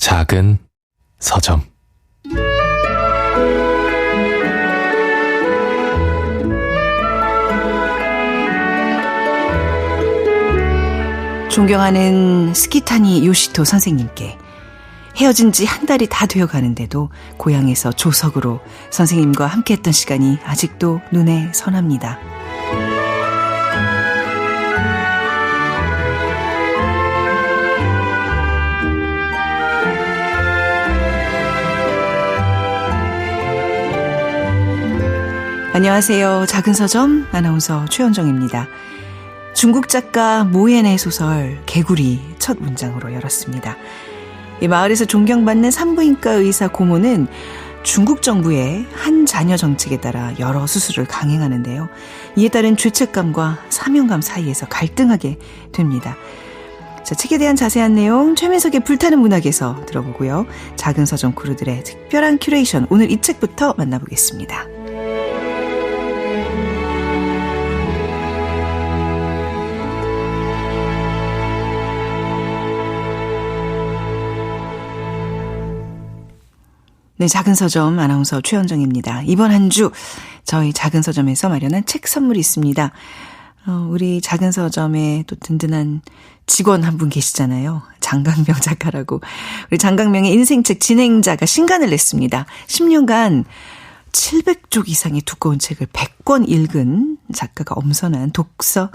작은 서점. 존경하는 스키타니 요시토 선생님께 헤어진 지 한 달이 다 되어 가는데도 고향에서 조석으로 선생님과 함께했던 시간이 아직도 눈에 선합니다. 안녕하세요. 작은 서점 아나운서 최현정입니다. 중국 작가 모옌의 소설 개구리 첫 문장으로 열었습니다. 이 마을에서 존경받는 산부인과 의사 고모는 중국 정부의 한 자녀 정책에 따라 여러 수술을 강행하는데요. 이에 따른 죄책감과 사명감 사이에서 갈등하게 됩니다. 자, 책에 대한 자세한 내용 최민석의 불타는 문학에서 들어보고요. 작은 서점 크루들의 특별한 큐레이션, 오늘 이 책부터 만나보겠습니다. 네, 작은 서점 아나운서 최현정입니다. 이번 한 주 저희 작은 서점에서 마련한 책 선물이 있습니다. 우리 작은 서점에 또 든든한 직원 한 분 계시잖아요. 장강명 작가라고. 우리 장강명의 인생책 진행자가 신간을 냈습니다. 10년간 700쪽 이상의 두꺼운 책을 100권 읽은 작가가 엄선한 독서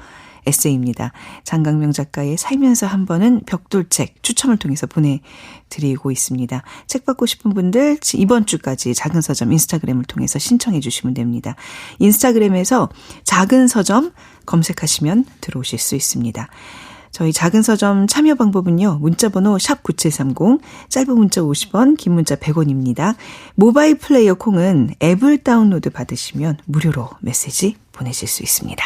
에세이입니다. 장강명 작가의 살면서 한 번은 벽돌책 추첨을 통해서 보내드리고 있습니다. 책 받고 싶은 분들 이번 주까지 작은 서점 인스타그램을 통해서 신청해 주시면 됩니다. 인스타그램에서 작은 서점 검색하시면 들어오실 수 있습니다. 저희 작은 서점 참여 방법은요. 문자번호 샵9730, 짧은 문자 50원, 긴 문자 100원입니다. 모바일 플레이어 콩은 앱을 다운로드 받으시면 무료로 메시지 보내실 수 있습니다.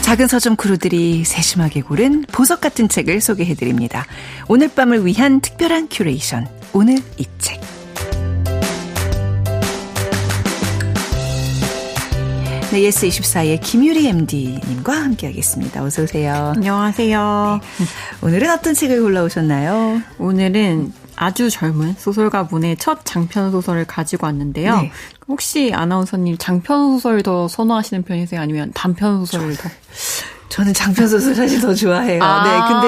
작은 서점 크루들이 세심하게 고른 보석 같은 책을 소개해드립니다. 오늘 밤을 위한 특별한 큐레이션, 오늘 이 책. 네, 예스24의 김유리 MD님과 함께하겠습니다. 어서 오세요. 안녕하세요. 네. 오늘은 어떤 책을 골라오셨나요? 오늘은 아주 젊은 소설가분의 첫 장편소설을 가지고 왔는데요. 네. 혹시 아나운서님 장편소설 더 선호하시는 편이세요? 아니면 단편소설을 더? 저는 장편소설 사실 더 좋아해요. 네, 근데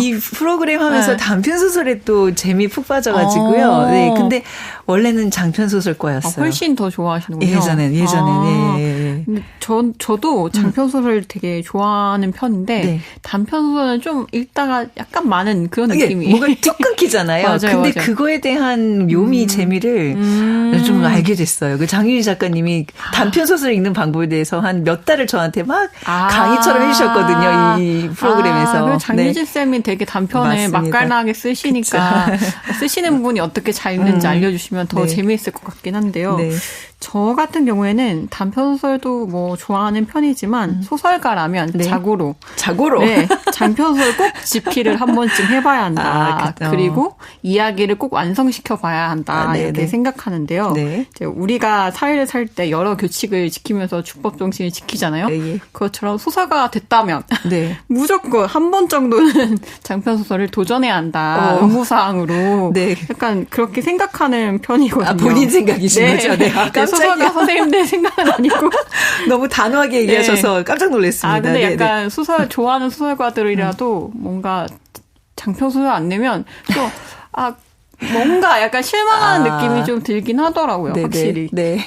이 프로그램 하면서 네. 단편소설에 또 재미 푹 빠져가지고요. 네, 근데 원래는 장편소설과였어요. 훨씬 더 좋아하시는군요. 예전엔. 네. 근데 저도 장편소설을 되게 좋아하는 편인데, 네. 단편소설은 좀 읽다가 약간 많은 그런 느낌이. 뭔가 툭 끊기잖아요. 맞아요, 근데 맞아요. 그거에 대한 묘미, 재미를 좀 알게 됐어요. 그 장유리 작가님이 단편소설 읽는 방법에 대해서 한 몇 달을 저한테 막 강의처럼 해주셨거든요. 이 프로그램에서. 장유진 쌤이 되게 단편을 맛깔나게 쓰시니까 쓰시는 분이 어떻게 잘 읽는지 알려주시면 더 네. 재미있을 것 같긴 한데요. 네. 저 같은 경우에는 단편소설도 뭐 좋아하는 편이지만 소설가라면 네. 자고로. 네, 장편소설 꼭 집필을 한 번쯤 해봐야 한다. 그리고 이야기를 꼭 완성시켜봐야 한다. 이렇게 생각하는데요. 네. 이제 우리가 사회를 살 때 여러 규칙을 지키면서 주법 정신을 지키잖아요. 네. 그것처럼 소설가가 됐다면 네. 무조건 한 번 정도는 장편소설을 도전해야 한다. 의무사항으로. 네. 약간 그렇게 생각하는 편이거든요. 본인 생각이신 네. 거죠? 네. 소설가 선생님들 생각은 아니고 너무 단호하게 얘기하셔서 네. 깜짝 놀랐습니다. 근데 약간 소설 좋아하는 소설가들이라도 뭔가 장편소설 안 내면 또 뭔가 약간 실망하는 느낌이 좀 들긴 하더라고요. 네네. 확실히. 네.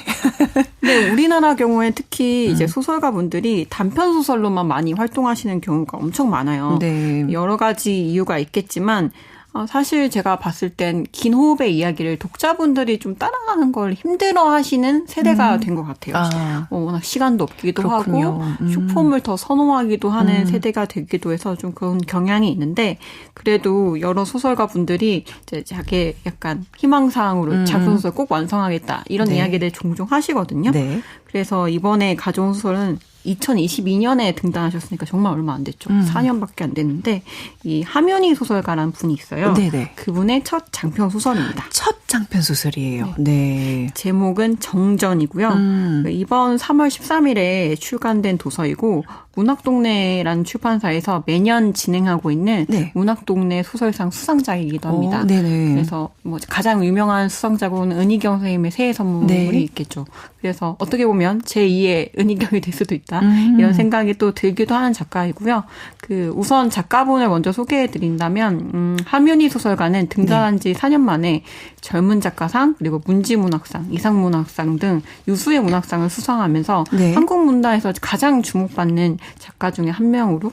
근데 우리나라 경우에 특히 이제 소설가분들이 단편 소설로만 많이 활동하시는 경우가 엄청 많아요. 네. 여러 가지 이유가 있겠지만 사실 제가 봤을 땐 긴 호흡의 이야기를 독자분들이 좀 따라가는 걸 힘들어하시는 세대가 된 것 같아요. 워낙 시간도 없기도 그렇군요. 하고 슈폼을 더 선호하기도 하는 세대가 되기도 해서 좀 그런 경향이 있는데 그래도 여러 소설가분들이 이제 자기 약간 희망사항으로 장편소설 꼭 완성하겠다 이런 네. 이야기들 종종 하시거든요. 네. 그래서 이번에 가져온 소설은 2022년에 등단하셨으니까 정말 얼마 안 됐죠. 4년밖에 안 됐는데 이 하면희 소설가라는 분이 있어요. 네네. 그분의 첫 장편 소설입니다. 첫 장편 소설이에요. 네. 제목은 정전이고요. 이번 3월 13일에 출간된 도서이고 문학동네라는 출판사에서 매년 진행하고 있는 네. 문학동네 소설상 수상작이기도 합니다. 네네. 그래서 뭐 가장 유명한 수상작으로는 은희경 선생님의 새해 선물이 네. 있겠죠. 그래서 어떻게 보면 제2의 은희경이 될 수도 있다. 이런 생각이 또 들기도 하는 작가이고요. 그 우선 작가분을 먼저 소개해드린다면 하면희 소설가는 등단한 지 네. 4년 만에 젊은 작가상 그리고 문지문학상, 이상문학상 등 유수의 문학상을 수상하면서 네. 한국 문단에서 가장 주목받는 작가 중에 한 명으로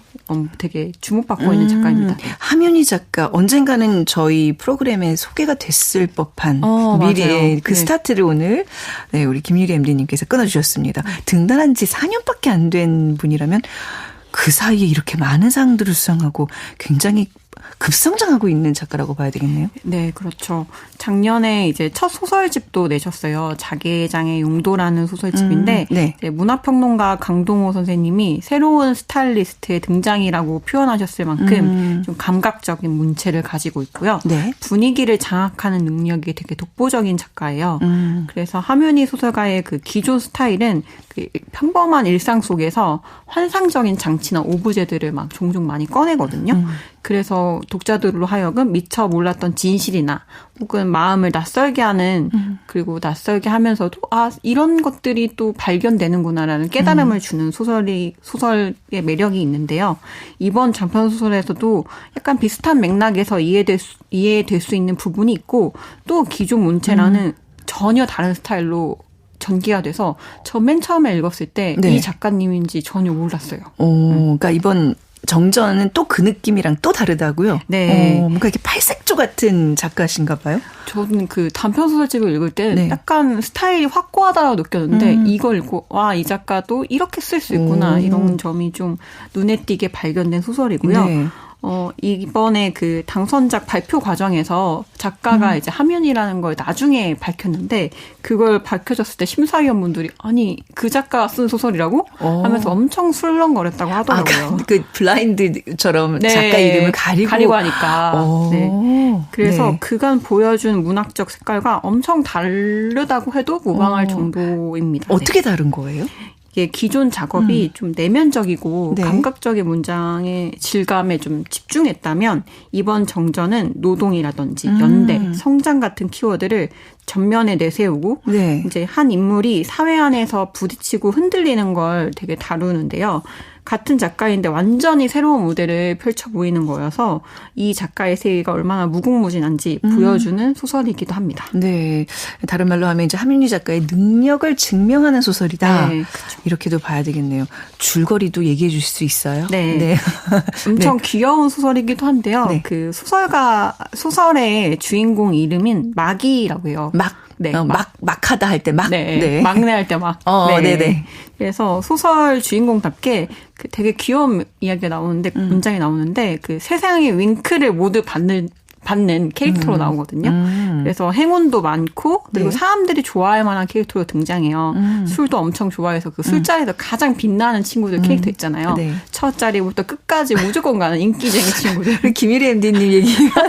되게 주목받고 있는 작가입니다. 하면희 작가 언젠가는 저희 프로그램에 소개가 됐을 법한 미래의 그 네. 스타트를 오늘 네, 우리 김유리 MD님께서 끊어주셨습니다. 등단한 지 4년밖에 안 된 분이라면 그 사이에 이렇게 많은 상들을 수상하고 굉장히 급성장하고 있는 작가라고 봐야 되겠네요. 네, 그렇죠. 작년에 이제 첫 소설집도 내셨어요. 자개장의 용도라는 소설집인데 네. 이제 문화평론가 강동호 선생님이 새로운 스타일리스트의 등장이라고 표현하셨을 만큼 좀 감각적인 문체를 가지고 있고요. 네. 분위기를 장악하는 능력이 되게 독보적인 작가예요. 그래서 하면희 소설가의 그 기존 스타일은 그 평범한 일상 속에서 환상적인 장치나 오브제들을 막 종종 많이 꺼내거든요. 그래서 독자들로 하여금 미처 몰랐던 진실이나 혹은 마음을 낯설게 하는 그리고 낯설게 하면서도 아 이런 것들이 또 발견되는구나라는 깨달음을 주는 소설의 매력이 있는데요. 이번 장편 소설에서도 약간 비슷한 맥락에서 이해될 수 있는 부분이 있고 또 기존 문체라는 전혀 다른 스타일로 전개가 돼서 저 맨 처음에 읽었을 때 이 네. 작가님인지 전혀 몰랐어요. 그러니까 이번 정전은 또 그 느낌이랑 또 다르다고요? 네. 뭔가 이렇게 팔색조 같은 작가신가 봐요? 저는 그 단편 소설집을 읽을 때 네. 약간 스타일이 확고하다고 느꼈는데 이걸 읽고 와, 이 작가도 이렇게 쓸 수 있구나. 이런 점이 좀 눈에 띄게 발견된 소설이고요. 네. 이번에 그 당선작 발표 과정에서 작가가 이제 하면이라는 걸 나중에 밝혔는데 그걸 밝혀졌을 때 심사위원분들이 아니 그 작가가 쓴 소설이라고 하면서 엄청 술렁거렸다고 하더라고요. 그 블라인드처럼 네. 작가 이름을 가리고 하니까. 네. 그래서 네. 그간 보여준 문학적 색깔과 엄청 다르다고 해도 무방할 정도입니다. 어떻게 다른 거예요? 기존 작업이 좀 내면적이고 네. 감각적인 문장의 질감에 좀 집중했다면 이번 정전은 노동이라든지 연대, 성장 같은 키워드를 전면에 내세우고 네. 이제 한 인물이 사회 안에서 부딪히고 흔들리는 걸 되게 다루는데요. 같은 작가인데 완전히 새로운 무대를 펼쳐 보이는 거여서 이 작가의 세계가 얼마나 무궁무진한지 보여주는 소설이기도 합니다. 네, 다른 말로 하면 이제 하면희 작가의 능력을 증명하는 소설이다. 네, 그렇죠. 이렇게도 봐야 되겠네요. 줄거리도 얘기해 주실 수 있어요? 네, 네. 엄청 네. 귀여운 소설이기도 한데요. 네. 그 소설의 주인공 이름인 막이라고 해요. 네, 막하다 할 때 막. 네. 네. 막내 할 때 막. 네. 네네. 그래서 소설 주인공답게 그 되게 귀여운 이야기가 나오는데, 문장이 나오는데, 그 세상의 윙크를 모두 받는 캐릭터로 나오거든요. 그래서 행운도 많고 그리고 네. 사람들이 좋아할 만한 캐릭터로 등장해요. 술도 엄청 좋아해서 그 술자리에서 가장 빛나는 친구들 캐릭터 있잖아요. 네. 첫 자리부터 끝까지 무조건 가는 인기쟁이 친구들. 김일희 MD님 얘기가.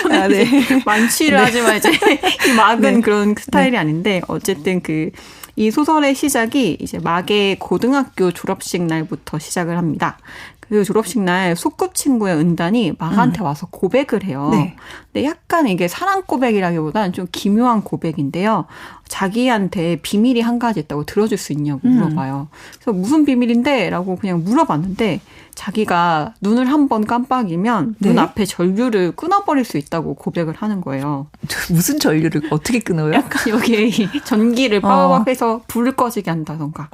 저는 네. 만취를 네. 하지만 이제 이 막은 네. 그런 스타일이 네. 아닌데 어쨌든 이 소설의 시작이 이제 막의 고등학교 졸업식 날부터 시작을 합니다. 그 졸업식 날 소꿉친구의 은단이 막한테 와서 고백을 해요. 네. 근데 약간 이게 사랑 고백이라기보다는 좀 기묘한 고백인데요. 자기한테 비밀이 한 가지 있다고 들어줄 수 있냐고 물어봐요. 그래서 무슨 비밀인데? 라고 그냥 물어봤는데 자기가 눈을 한 번 깜빡이면 네? 눈 앞에 전류를 끊어버릴 수 있다고 고백을 하는 거예요. 무슨 전류를 어떻게 끊어요? 약간 여기에 전기를 빠바박 해서 불을 꺼지게 한다던가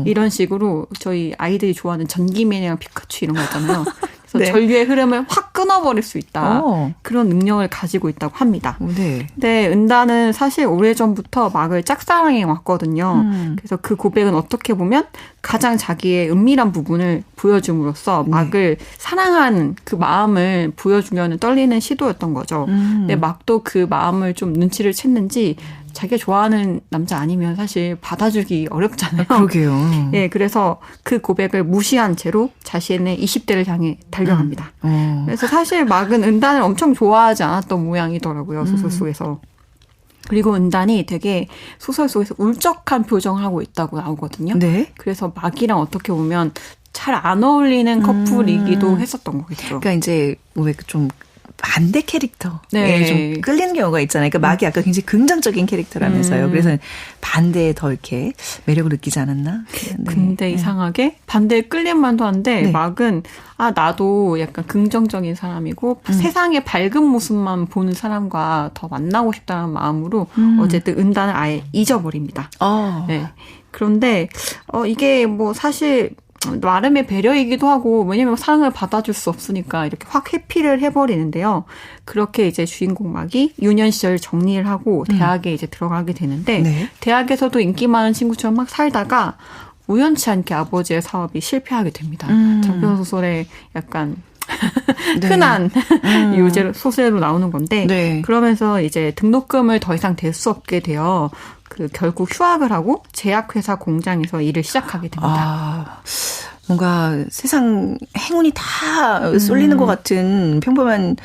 이런 식으로 저희 아이들이 좋아하는 전기맨이랑 피카츄 이런 거 있잖아요. 그래서 네. 전류의 흐름을 확 끊어버릴 수 있다. 그런 능력을 가지고 있다고 합니다. 네. 근데 은다는 사실 오래전부터 막을 짝사랑해 왔거든요. 그래서 그 고백은 어떻게 보면 가장 자기의 은밀한 부분을 보여줌으로써 막을 사랑하는 그 마음을 보여주려는 떨리는 시도였던 거죠. 근데 막도 그 마음을 좀 눈치를 챘는지 자기가 좋아하는 남자 아니면 사실 받아주기 어렵잖아요. 그러게요. 네, 그래서 그 고백을 무시한 채로 자신의 20대를 향해 달려갑니다. 그래서 사실 막은 은단을 엄청 좋아하지 않았던 모양이더라고요. 소설 속에서. 그리고 은단이 되게 소설 속에서 울적한 표정을 하고 있다고 나오거든요. 네. 그래서 막이랑 어떻게 보면 잘 안 어울리는 커플이기도 했었던 거겠죠. 그러니까 이제 왜 좀 반대 캐릭터에 네. 좀 끌리는 경우가 있잖아요. 그러니까 막이 아까 굉장히 긍정적인 캐릭터라면서요. 그래서 반대에 더 이렇게 매력을 느끼지 않았나? 네. 근데 이상하게 반대에 끌릴 만도 한데 네. 막은 나도 약간 긍정적인 사람이고 세상의 밝은 모습만 보는 사람과 더 만나고 싶다는 마음으로 어쨌든 은단을 아예 잊어버립니다. 네. 그런데 이게 뭐 사실 나름의 배려이기도 하고 왜냐면 사랑을 받아줄 수 없으니까 이렇게 확 회피를 해버리는데요. 그렇게 이제 주인공 막이 유년 시절 정리를 하고 대학에 이제 들어가게 되는데 네. 대학에서도 인기 많은 친구처럼 막 살다가 우연치 않게 아버지의 사업이 실패하게 됩니다. 장편 소설에 약간 네. 흔한 소재로 나오는 건데 네. 그러면서 이제 등록금을 더 이상 댈 수 없게 되어 결국 휴학을 하고 제약회사 공장에서 일을 시작하게 됩니다. 뭔가 세상 행운이 다 쏠리는 것 같은 평범한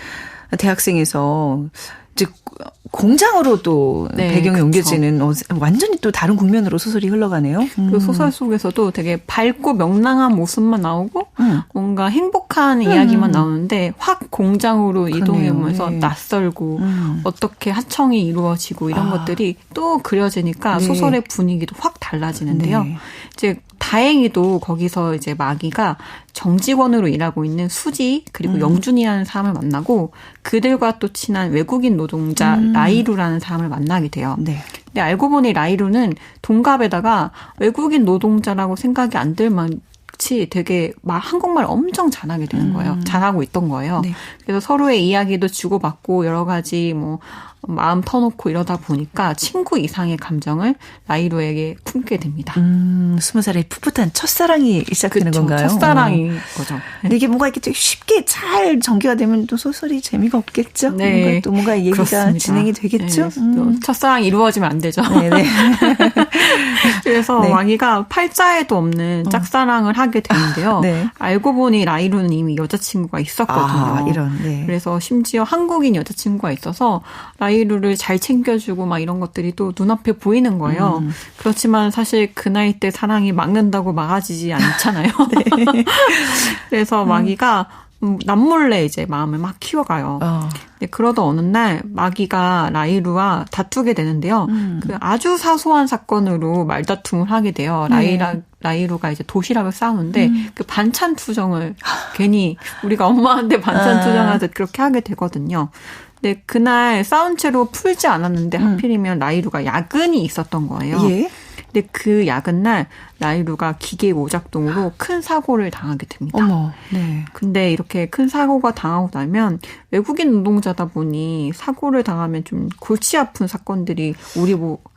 대학생에서 이제 공장으로 또 네, 배경이 그쵸. 옮겨지는 완전히 또 다른 국면으로 소설이 흘러가네요. 그 소설 속에서도 되게 밝고 명랑한 모습만 나오고 뭔가 행복한 이야기만 나오는데 확 공장으로 이동해오면서 낯설고 어떻게 하청이 이루어지고 이런 것들이 또 그려지니까 네. 소설의 분위기도 확 달라지는데요. 네. 이제 다행히도 거기서 이제 마기가 정직원으로 일하고 있는 수지 그리고 영준이라는 사람을 만나고 그들과 또 친한 외국인 노동자 라이루라는 사람을 만나게 돼요. 네. 근데 알고 보니 라이루는 동갑에다가 외국인 노동자라고 생각이 안 들 만치 되게 한국말 엄청 잘하게 되는 거예요. 잘하고 있던 거예요. 네. 그래서 서로의 이야기도 주고받고 여러 가지 마음 터놓고 이러다 보니까 친구 이상의 감정을 라이루에게 품게 됩니다. 20살의 풋풋한 첫사랑이 시작되는 그쵸, 건가요? 첫사랑인 거죠. 근데 이게 뭔가 이렇게 쉽게 잘 전개가 되면 또 소설이 재미가 없겠죠? 네. 뭔가 얘기가 그렇습니다. 진행이 되겠죠? 네. 첫사랑이 이루어지면 안 되죠. 네네. 그래서 네. 왕이가 팔자에도 없는 짝사랑을 하게 되는데요. 네. 알고 보니 라이루는 이미 여자친구가 있었거든요. 이런. 네. 그래서 심지어 한국인 여자친구가 있어서 라이루를 잘 챙겨주고 막 이런 것들이 또 눈앞에 보이는 거예요. 그렇지만 사실 그 나이 때 사랑이 막는다고 막아지지 않잖아요. 네. 그래서 마기가 남몰래 이제 마음을 막 키워가요. 네, 그러던 어느 날 마기가 라이루와 다투게 되는데요. 그 아주 사소한 사건으로 말다툼을 하게 돼요. 라이루가 이제 도시락을 싸우는데 그 반찬 투정을 괜히 우리가 엄마한테 반찬 투정하듯 그렇게 하게 되거든요. 네, 그날 싸운 채로 풀지 않았는데 하필이면 라이루가 야근이 있었던 거예요. 예? 근데 그 야근 날 라이루가 기계 오작동으로 큰 사고를 당하게 됩니다. 어머, 네. 근데 이렇게 큰 사고가 당하고 나면 외국인 노동자다 보니 사고를 당하면 좀 골치 아픈 사건들이 우리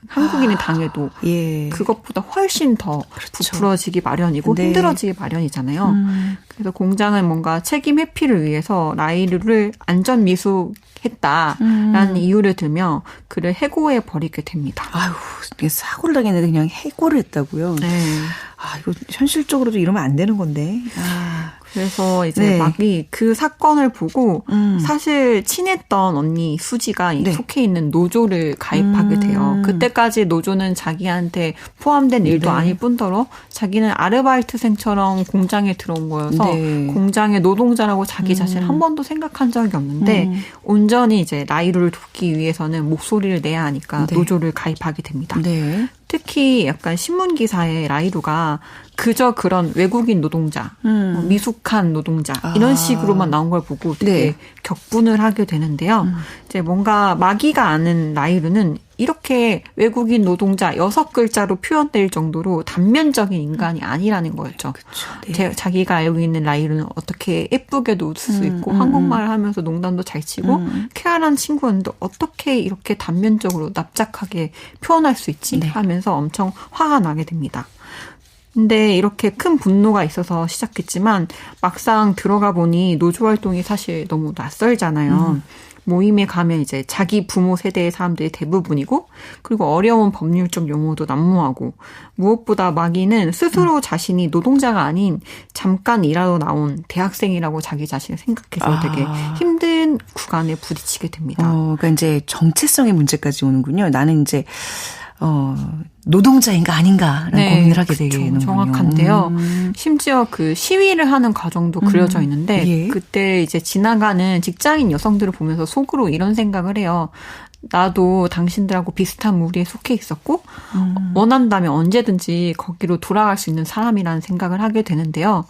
한국인이 당해도 예. 그것보다 훨씬 더 그렇죠. 부풀어지기 마련이고 네. 힘들어지기 마련이잖아요. 그래서 공장은 뭔가 책임 회피를 위해서 라이루를 안전 미숙했다라는 이유를 들며 그를 해고해 버리게 됩니다. 아유, 사고를 당했는데 그냥 해고를 했다고요? 네. 이거 현실적으로도 이러면 안 되는 건데. 그래서 이제 네. 막이 그 사건을 보고 사실 친했던 언니 수지가 네. 속해 있는 노조를 가입하게 돼요. 그때까지 노조는 자기한테 포함된 일도 네. 아닐 뿐더러 자기는 아르바이트생처럼 공장에 들어온 거여서 네. 공장의 노동자라고 자기 자신을 한 번도 생각한 적이 없는데 온전히 이제 라이루를 돕기 위해서는 목소리를 내야 하니까 네. 노조를 가입하게 됩니다. 네. 특히 약간 신문기사에 라이루가 그저 그런 외국인 노동자, 미숙한 노동자 이런 식으로만 나온 걸 보고 되게 네. 격분을 하게 되는데요. 이제 뭔가 마기가 아는 라이루는 이렇게 외국인 노동자 6글자로 표현될 정도로 단면적인 인간이 아니라는 거였죠. 그쵸, 네. 자기가 알고 있는 라이루는 어떻게 예쁘게도 웃을 수 있고 한국말을 하면서 농담도 잘 치고 쾌활한 친구였는데 어떻게 이렇게 단면적으로 납작하게 표현할 수 있지? 네. 하면서 엄청 화가 나게 됩니다. 근데 이렇게 큰 분노가 있어서 시작했지만 막상 들어가 보니 노조 활동이 사실 너무 낯설잖아요. 모임에 가면 이제 자기 부모 세대의 사람들이 대부분이고 그리고 어려운 법률적 용어도 난무하고 무엇보다 마귀는 스스로 자신이 노동자가 아닌 잠깐 일하러 나온 대학생이라고 자기 자신을 생각해서 되게 힘든 구간에 부딪히게 됩니다. 그러니까 이제 정체성의 문제까지 오는군요. 나는 이제 노동자인가 아닌가라는 고민을 하게 되는군요. 정확한데요. 심지어 그 시위를 하는 과정도 그려져 있는데 예. 그때 이제 지나가는 직장인 여성들을 보면서 속으로 이런 생각을 해요. 나도 당신들하고 비슷한 무리에 속해 있었고 원한다면 언제든지 거기로 돌아갈 수 있는 사람이라는 생각을 하게 되는데요.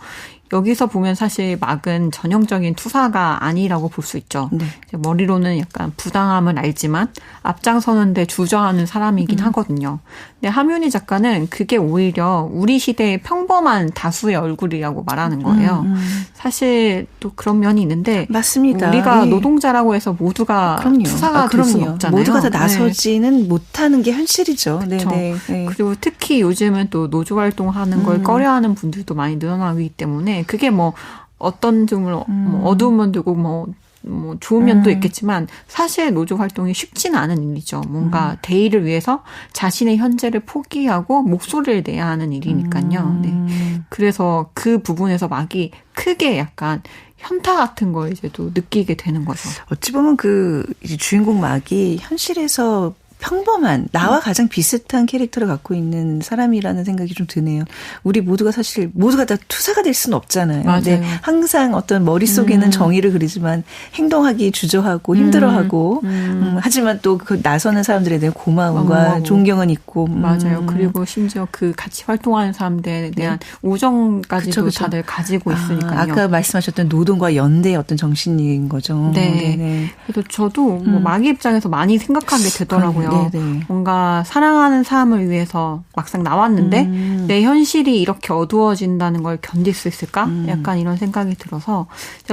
여기서 보면 사실 막은 전형적인 투사가 아니라고 볼 수 있죠. 네. 머리로는 약간 부당함을 알지만 앞장서는데 주저하는 사람이긴 하거든요. 근데 함윤희 작가는 그게 오히려 우리 시대의 평범한 다수의 얼굴이라고 말하는 거예요. 사실 또 그런 면이 있는데 맞습니다. 우리가 노동자라고 해서 모두가 투사가 될 수는 없잖아요. 모두가 다 나서지는 못하는 게 현실이죠. 그렇죠. 네. 그리고 특히 요즘은 또 노조 활동하는 걸 꺼려하는 분들도 많이 늘어나기 때문에 그게 뭐 어떤 점을 어두운 면도 있고 뭐 좋은 면도 있겠지만 사실 노조 활동이 쉽지는 않은 일이죠. 뭔가 대의를 위해서 자신의 현재를 포기하고 목소리를 내야 하는 일이니까요. 네. 그래서 그 부분에서 막이 크게 약간 현타 같은 걸 이제 또 느끼게 되는 거죠. 어찌 보면 그 주인공 막이 현실에서 평범한 나와 가장 비슷한 캐릭터를 갖고 있는 사람이라는 생각이 좀 드네요. 우리 모두가 사실 모두가 다 투사가 될 수는 없잖아요. 맞아요. 근데 항상 어떤 머릿속에는 정의를 그리지만 행동하기 주저하고 힘들어하고 하지만 또 그 나서는 사람들에 대한 고마움과 존경은 있고. 맞아요. 그리고 심지어 그 같이 활동하는 사람들에 대한 우정까지도 그쵸. 다들 가지고 있으니까요. 아까 말씀하셨던 노동과 연대의 어떤 정신인 거죠. 네. 네네. 그래서 저도 뭐 마귀 입장에서 많이 생각하게 되더라고요. 네네. 뭔가 사랑하는 사람을 위해서 막상 나왔는데 내 현실이 이렇게 어두워진다는 걸 견딜 수 있을까? 약간 이런 생각이 들어서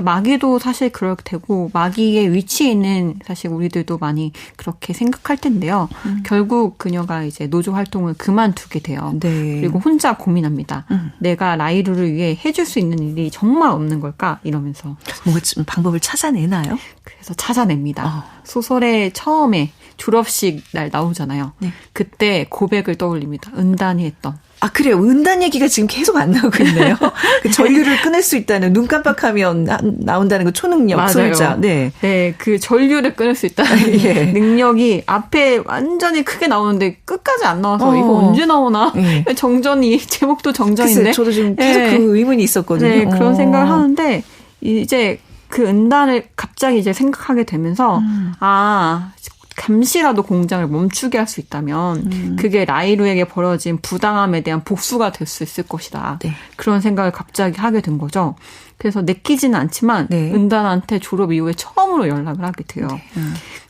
마귀도 사실 그렇게 되고 마귀의 위치에 있는 사실 우리들도 많이 그렇게 생각할 텐데요. 결국 그녀가 이제 노조 활동을 그만두게 돼요. 네. 그리고 혼자 고민합니다. 내가 라이루를 위해 해줄 수 있는 일이 정말 없는 걸까? 이러면서 뭔가 좀 방법을 찾아내나요? 그래서 찾아냅니다. 소설의 처음에 졸업식 날 나오잖아요. 네. 그때 고백을 떠올립니다. 은단이 했던. 아, 그래요. 은단 얘기가 지금 계속 안 나오고 있네요. 그 전류를 끊을 수 있다는 눈 깜빡하면 나온다는 그 초능력 맞아요. 소유자. 네. 네, 그 전류를 끊을 수 있다는 예. 능력이 앞에 완전히 크게 나오는데 끝까지 안 나와서 이거 언제 나오나? 예. 정전이 제목도 정전인데. 글쎄, 저도 지금 계속 그 의문이 있었거든요. 네, 그런 생각을 하는데 이제 그 은단을 갑자기 이제 생각하게 되면서 잠시라도 공장을 멈추게 할 수 있다면 그게 라이루에게 벌어진 부당함에 대한 복수가 될 수 있을 것이다. 네. 그런 생각을 갑자기 하게 된 거죠. 그래서 내키지는 않지만 네. 은단한테 졸업 이후에 처음으로 연락을 하게 돼요. 네.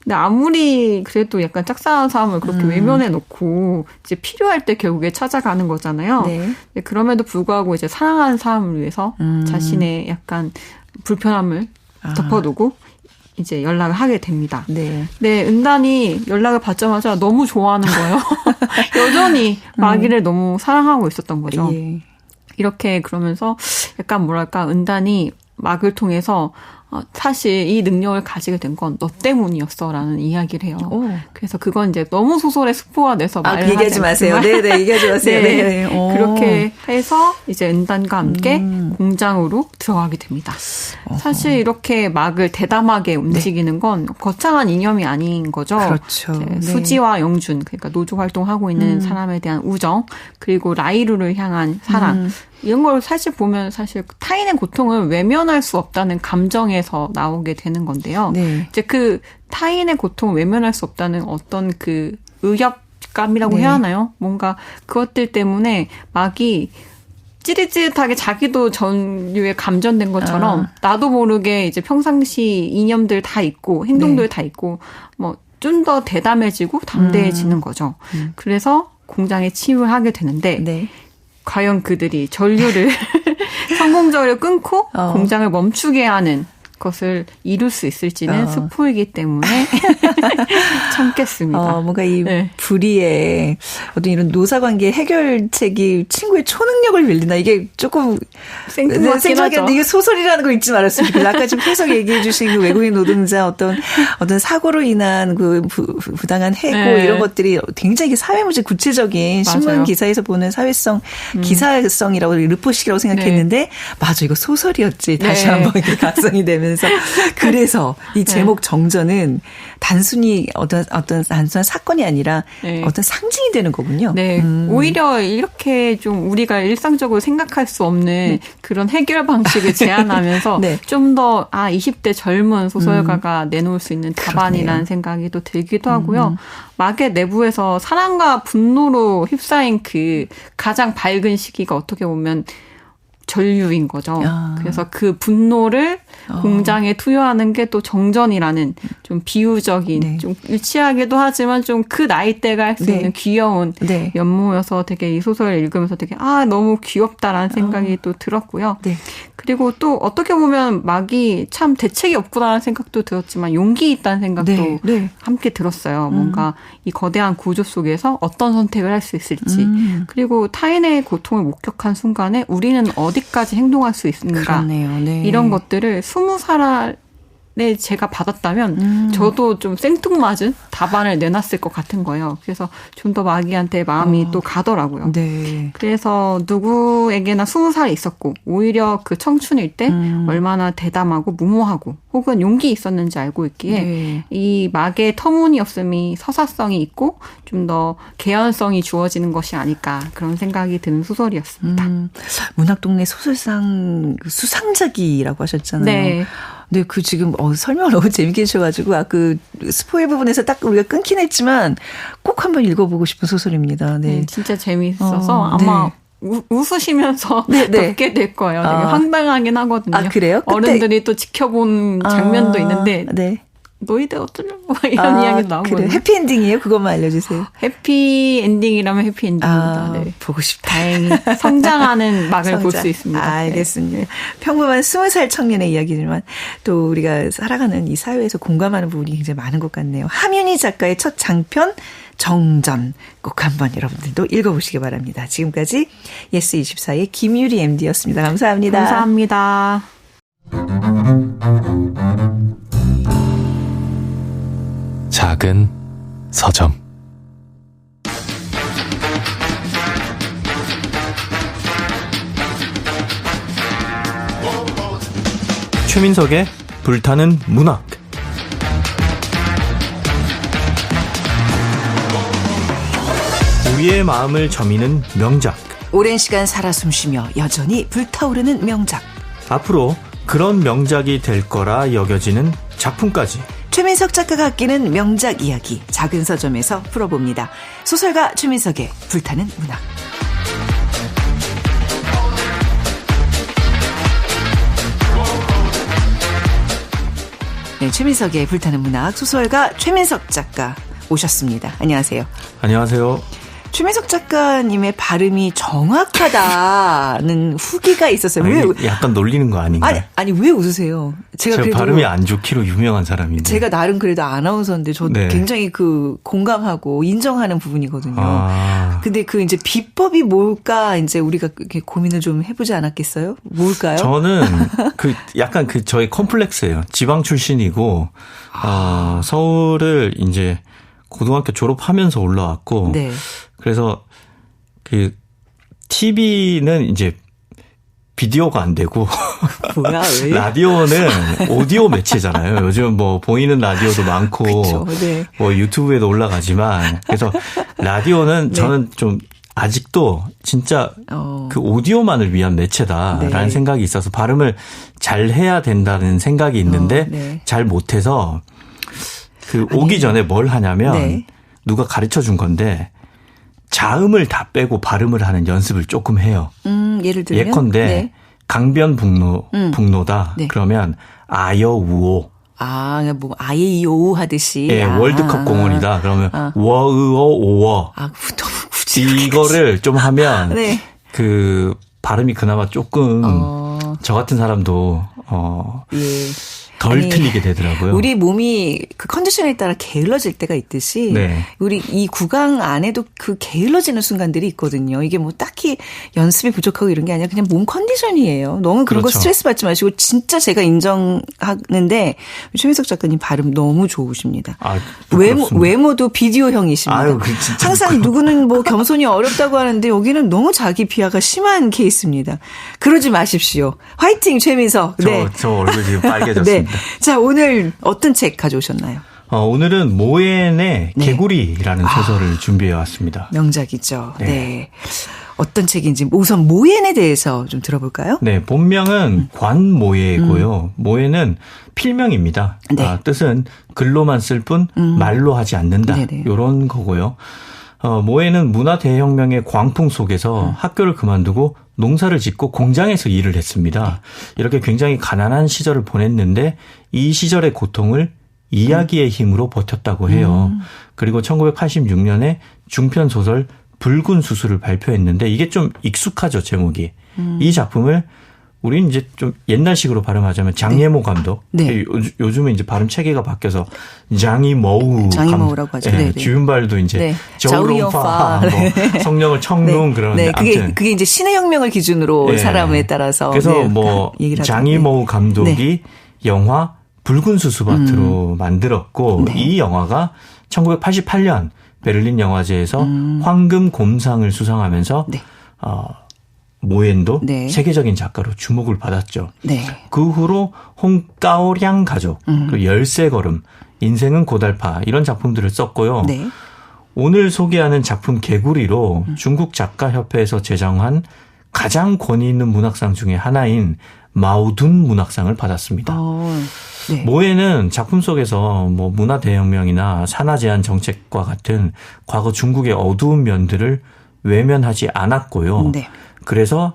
근데 아무리 그래도 약간 짝사랑하는 사람을 그렇게 외면해 놓고 이제 필요할 때 결국에 찾아가는 거잖아요. 네. 그럼에도 불구하고 이제 사랑하는 사람을 위해서 자신의 약간 불편함을 덮어두고 이제 연락을 하게 됩니다. 네. 네, 은단이 연락을 받자마자 너무 좋아하는 거예요. 여전히 마귀를 너무 사랑하고 있었던 거죠. 예. 이렇게 그러면서 약간 뭐랄까 은단이 막을 통해서 사실 이 능력을 가지게 된 건 너 때문이었어라는 이야기를 해요. 오. 그래서 그건 이제 너무 소설에 스포가 돼서 말을 얘기하지 마세요. 네네, 얘기하지 마세요. 네. 네. 그렇게 해서 이제 은단과 함께 공장으로 들어가게 됩니다. 사실 이렇게 막을 대담하게 움직이는 건 거창한 이념이 아닌 거죠. 그렇죠. 네. 수지와 영준, 그러니까 노조 활동하고 있는 사람에 대한 우정, 그리고 라이루를 향한 사랑. 이런 걸 사실 보면 사실 타인의 고통을 외면할 수 없다는 감정에서 나오게 되는 건데요. 네. 이제 그 타인의 고통을 외면할 수 없다는 어떤 그 의협감이라고 네. 해야 하나요? 뭔가 그것들 때문에 막이 찌릿찌릿하게 자기도 전류에 감전된 것처럼 나도 모르게 이제 평상시 이념들 다 있고 행동들 네. 다 있고 뭐 좀 더 대담해지고 담대해지는 거죠. 그래서 공장에 침입하게 되는데 네. 과연 그들이 전류를 성공적으로 끊고 공장을 멈추게 하는 그것을 이룰 수 있을지는 스포이기 때문에 참겠습니다. 뭔가 이 불의의 어떤 이런 노사관계 해결책이 친구의 초능력을 빌리나 이게 조금 생뚱맞긴 이게 소설이라는 걸 잊지 말았으면 좋겠어요. 아까 지금 계속 얘기해 주신 그 외국인 노동자 어떤 사고로 인한 그 부당한 해고 이런 것들이 굉장히 사회문제 구체적인 신문 맞아요. 기사에서 보는 사회성 기사성이라고 르포식이라고 생각했는데 맞아 이거 소설이었지 다시 한번 이렇게 각성이 되면서 그래서 이 제목 정전은 단순히 어떤 단순한 사건이 아니라 어떤 상징이 되는 거군요. 네, 오히려 이렇게 좀 우리가 일상적으로 생각할 수 없는 그런 해결 방식을 제안하면서 좀 더 20대 젊은 소설가가 내놓을 수 있는 답안이라는 생각이 또 들기도 하고요. 막의 내부에서 사랑과 분노로 휩싸인 그 가장 밝은 시기가 어떻게 보면 전류인 거죠. 그래서 그 분노를 공장에 투여하는 게 또 정전이라는 좀 비유적인 좀 유치하기도 하지만 좀 그 나이대가 할 수 있는 귀여운 면모여서 되게 이 소설을 읽으면서 되게 너무 귀엽다라는 생각이 또 들었고요. 그리고 또 어떻게 보면 막이 참 대책이 없구나라는 생각도 들었지만 용기 있다는 생각도 함께 들었어요. 뭔가 이 거대한 구조 속에서 어떤 선택을 할 수 있을지 그리고 타인의 고통을 목격한 순간에 우리는 어디까지 행동할 수 있는가 이런 것들을 20살에 제가 받았다면 저도 좀 생뚱맞은 답안을 내놨을 것 같은 거예요. 그래서 좀 더 마기한테 마음이 또 가더라고요. 그래서 누구에게나 20살이 있었고 오히려 그 청춘일 때 얼마나 대담하고 무모하고 혹은 용기 있었는지 알고 있기에 이 막의 터무니없음이 서사성이 있고 좀 더 개연성이 주어지는 것이 아닐까 그런 생각이 드는 소설이었습니다. 문학동네 소설상 수상작이라고 하셨잖아요. 네, 그 지금 설명을 너무 재밌게 해주셔가지고 그 스포일 부분에서 딱 우리가 끊긴 했지만 꼭 한번 읽어보고 싶은 소설입니다. 네, 진짜 재미있어서 아마 웃으시면서 듣게 될 거예요. 되게 황당하긴 하거든요. 그래요? 어른들이 또 지켜본 장면도 있는데 너희들 어쩌려고 이런 이야기도 나오거든요. 그래. 해피엔딩이에요? 그것만 알려주세요. 해피엔딩이라면 해피엔딩입니다. 보고 싶다. 다행히 성장하는 막을 볼 수 있습니다. 알겠습니다. 평범한 20살 청년의 이야기지만 또 우리가 살아가는 이 사회에서 공감하는 부분이 굉장히 많은 것 같네요. 함윤희 작가의 첫 장편 정전 꼭 한번 여러분들도 읽어보시기 바랍니다. 지금까지 예스24의 김유리 MD였습니다. 감사합니다. 감사합니다. 작은 서점 최민석의 불타는 문학 우리의 마음을 저미는 명작 오랜 시간 살아 숨쉬며 여전히 불타오르는 명작 앞으로 그런 명작이 될 거라 여겨지는 작품까지 최민석 작가가 아끼는 명작 이야기 작은 서점에서 풀어봅니다. 소설가 최민석의 불타는 문학. 네, 최민석의 불타는 문학 소설가 최민석 작가 오셨습니다. 안녕하세요. 안녕하세요. 최민석 작가님의 발음이 정확하다는 후기가 있었어요. 왜? 약간 놀리는 거 아닌가요? 아니 왜 웃으세요? 제가 발음이 안 좋기로 유명한 사람인데. 제가 나름 그래도 아나운서인데 저도 굉장히 그 공감하고 인정하는 부분이거든요. 근데 그 이제 비법이 뭘까 이제 우리가 이렇게 고민을 좀 해보지 않았겠어요? 뭘까요? 저는 약간 저의 컴플렉스예요. 지방 출신이고 서울을 이제 고등학교 졸업하면서 올라왔고. 그래서 TV는 이제 비디오가 안 되고 뭐야, 왜? 라디오는 오디오 매체잖아요. 요즘 뭐 보이는 라디오도 많고 그쵸, 뭐 유튜브에도 올라가지만 그래서 라디오는 저는 좀 아직도 진짜 그 오디오만을 위한 매체다라는 생각이 있어서 발음을 잘 해야 된다는 생각이 있는데 잘 못해서 오기 전에 뭘 하냐면 누가 가르쳐 준 건데 자음을 다 빼고 발음을 하는 연습을 조금 해요. 예를 들면 예컨대 강변북로다. 그러면 아여우오. 뭐 아예이오우 하듯이. 월드컵 공원이다. 그러면 워의어오워. 이거를 좀 하면 그 발음이 그나마 조금 저 같은 사람도 덜 틀리게 되더라고요. 우리 몸이 그 컨디션에 따라 게을러질 때가 있듯이 네. 우리 이 구강 안에도 그 게을러지는 순간들이 있거든요. 이게 뭐 딱히 연습이 부족하고 이런 게 아니라 그냥 몸 컨디션이에요. 너무 그런 그렇죠. 거 스트레스 받지 마시고 진짜 제가 인정하는데 최민석 작가님 발음 너무 좋으십니다. 외모도 비디오형이십니다. 아유, 진짜 항상 누구는 뭐 겸손이 어렵다고 하는데 여기는 너무 자기 비하가 심한 케이스입니다. 그러지 마십시오. 화이팅 최민석. 네. 저 얼굴이 지금 빨개졌습니다. 네. 자, 오늘 어떤 책 가져오셨나요? 오늘은 모엔의 개구리라는 소설을 준비해 왔습니다. 명작이죠. 네. 어떤 책인지 우선 모엔에 대해서 좀 들어볼까요? 네, 본명은 관모예고요. 모엔은 필명입니다. 네. 뜻은 글로만 쓸 뿐 말로 하지 않는다. 이런 거고요. 모엔은 문화 대혁명의 광풍 속에서 학교를 그만두고 농사를 짓고 공장에서 일을 했습니다. 이렇게 굉장히 가난한 시절을 보냈는데 이 시절의 고통을 이야기의 힘으로 버텼다고 해요. 그리고 1986년에 중편 소설 붉은 수술을 발표했는데 이게 좀 익숙하죠, 제목이. 이 작품을 우리는 이제 좀 옛날식으로 발음하자면 장예모 감독. 네. 요즘은 이제 발음 체계가 바뀌어서 장이모우라고 하죠. 네, 주윤발도 이제 저우롱파, 뭐 성령을 청룡 그러는데 그게 이제 신의 혁명을 기준으로 사람에 따라서 그래서 뭐 장이모우 감독이 영화 붉은 수수밭으로 만들었고 이 영화가 1988년 베를린 영화제에서 황금 곰상을 수상하면서 모엔도 세계적인 작가로 주목을 받았죠. 네. 그 후로 홍까오량 가족, 그 열쇠걸음, 인생은 고달파 이런 작품들을 썼고요. 네. 오늘 소개하는 작품 개구리로 중국 작가협회에서 제정한 가장 권위 있는 문학상 중에 하나인 마오둔 문학상을 받았습니다. 네. 모엔은 작품 속에서 뭐 문화 대혁명이나 산화 제한 정책과 같은 과거 중국의 어두운 면들을 외면하지 않았고요. 네. 그래서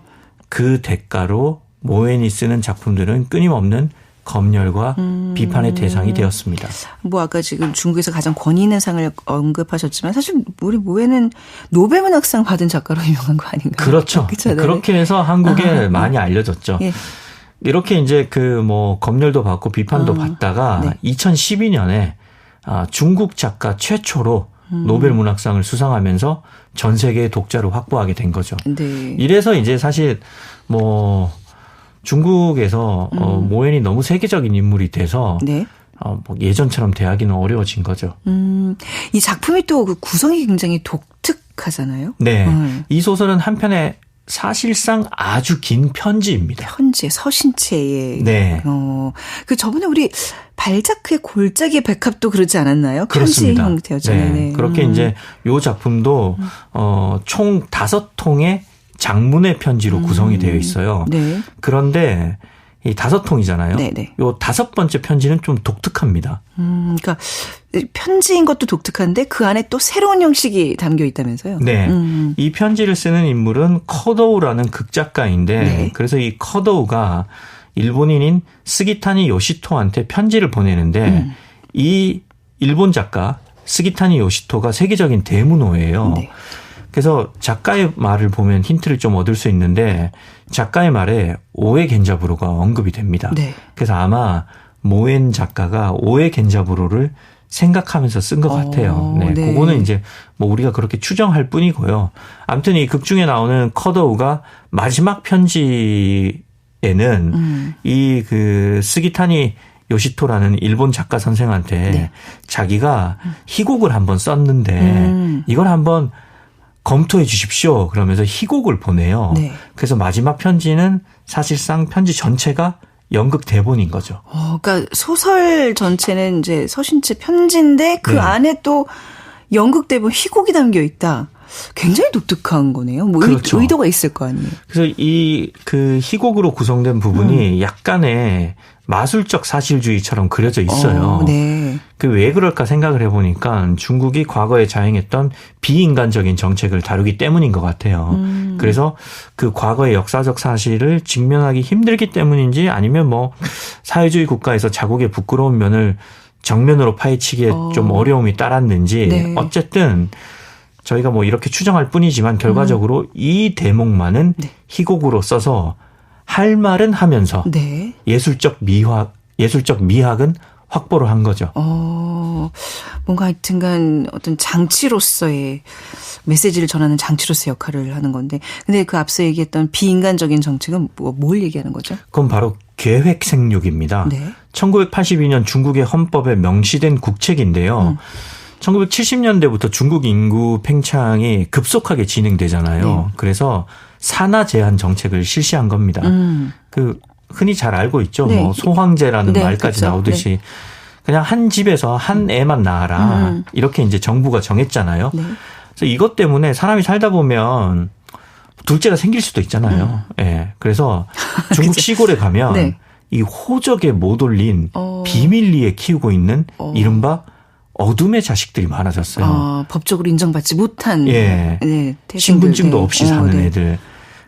그 대가로 모엔이 쓰는 작품들은 끊임없는 검열과 비판의 대상이 되었습니다. 뭐 아까 지금 중국에서 가장 권위 있는 상을 언급하셨지만 사실 우리 모엔은 노벨문학상 받은 작가로 유명한 거 아닌가요? 그렇죠. 그렇게 해서 한국에 많이 알려졌죠. 예. 이렇게 이제 그 뭐 검열도 받고 비판도 받다가 2012년에 중국 작가 최초로 노벨 문학상을 수상하면서 전 세계의 독자를 확보하게 된 거죠. 네. 이래서 이제 사실 뭐 중국에서 모엔이 너무 세계적인 인물이 돼서 뭐 예전처럼 대하기는 어려워진 거죠. 이 작품이 또 그 구성이 굉장히 독특하잖아요. 네. 이 소설은 한편에 사실상 아주 긴 편지입니다. 편지, 서신체의. 네. 그 저번에 우리 발자크의 골짜기의 백합도 그러지 않았나요? 그렇습니다. 편지 형태였잖아요. 네. 그렇게 이제 요 작품도 총 5통의 장문의 편지로 구성이 되어 있어요. 네. 그런데 이 5통이잖아요. 네네. 요 5번째 편지는 좀 독특합니다. 그러니까 편지인 것도 독특한데 그 안에 또 새로운 형식이 담겨 있다면서요? 네. 이 편지를 쓰는 인물은 커도우라는 극작가인데 그래서 이 커도우가 일본인인 스기타니 요시토한테 편지를 보내는데 이 일본 작가 스기타니 요시토가 세계적인 대문호예요. 네. 그래서 작가의 말을 보면 힌트를 좀 얻을 수 있는데 작가의 말에 오에 겐자부로가 언급이 됩니다. 네. 그래서 아마 모엔 작가가 오에 겐자부로를 생각하면서 쓴 것 같아요. 네. 그거는 이제 뭐 우리가 그렇게 추정할 뿐이고요. 아무튼 이 극 중에 나오는 커더우가 마지막 편지에는 이 그 스기타니 요시토라는 일본 작가 선생한테 자기가 희곡을 한번 썼는데 이걸 한번 검토해 주십시오. 그러면서 희곡을 보내요. 네. 그래서 마지막 편지는 사실상 편지 전체가 연극 대본인 거죠. 그러니까 소설 전체는 이제 서신체 편지인데 그 안에 또 연극 대본 희곡이 담겨 있다. 굉장히 독특한 거네요. 뭐 그렇죠. 의도가 있을 거 아니에요. 그래서 이 그 희곡으로 구성된 부분이 약간의 마술적 사실주의처럼 그려져 있어요. 네. 그 왜 그럴까 생각을 해보니까 중국이 과거에 자행했던 비인간적인 정책을 다루기 때문인 것 같아요. 그래서 그 과거의 역사적 사실을 직면하기 힘들기 때문인지 아니면 뭐 사회주의 국가에서 자국의 부끄러운 면을 정면으로 파헤치기에 좀 어려움이 따랐는지 어쨌든 저희가 뭐 이렇게 추정할 뿐이지만 결과적으로 이 대목만은 희곡으로 써서 할 말은 하면서 예술적 미화 예술적 미학은 확보를 한 거죠. 뭔가 하여튼간 어떤 장치로서의 메시지를 전하는 장치로서의 역할을 하는 건데, 근데 그 앞서 얘기했던 비인간적인 정책은 뭘 얘기하는 거죠? 그건 바로 계획생육입니다. 네. 1982년 중국의 헌법에 명시된 국책인데요. 1970년대부터 중국 인구 팽창이 급속하게 진행되잖아요. 네. 그래서 산하 제한 정책을 실시한 겁니다. 그 흔히 잘 알고 있죠. 네. 뭐 소황제라는 네, 말까지 그렇죠. 나오듯이 네. 그냥 한 집에서 한 애만 낳아라. 이렇게 이제 정부가 정했잖아요. 네. 그래서 이것 때문에 사람이 살다 보면 둘째가 생길 수도 있잖아요. 예. 그래서 중국 시골에 가면 네. 이 호적에 못 올린 비밀리에 키우고 있는 이른바 어둠의 자식들이 많아졌어요. 법적으로 인정받지 못한 예. 네, 신분증도 없이 사는 네. 애들.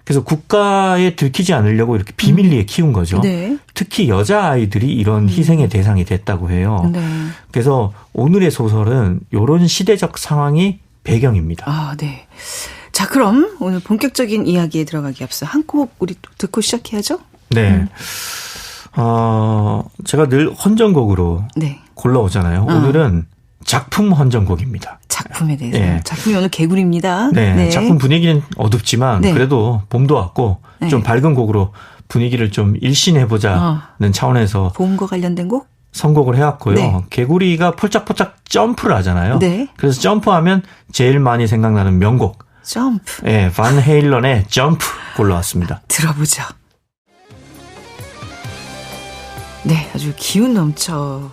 그래서 국가에 들키지 않으려고 이렇게 비밀리에 키운 거죠. 네. 특히 여자아이들이 이런 희생의 대상이 됐다고 해요. 네. 그래서 오늘의 소설은 이런 시대적 상황이 배경입니다. 네. 자, 그럼 오늘 본격적인 이야기에 들어가기 앞서 한 곡 우리 듣고 시작해야죠? 네. 제가 늘 헌정곡으로 네. 골라오잖아요. 오늘은 작품 헌정곡입니다. 작품에 대해서. 네. 작품이 오늘 개구리입니다. 네. 네. 작품 분위기는 어둡지만 네. 그래도 봄도 왔고 네. 좀 밝은 곡으로 분위기를 좀 일신해보자는 차원에서 봄과 관련된 곡? 선곡을 해왔고요. 네. 개구리가 폴짝폴짝 점프를 하잖아요. 네. 그래서 점프하면 제일 많이 생각나는 명곡. 점프. 네, 반 헤일런의 점프 골라왔습니다. 들어보죠. 네, 아주 기운 넘쳐서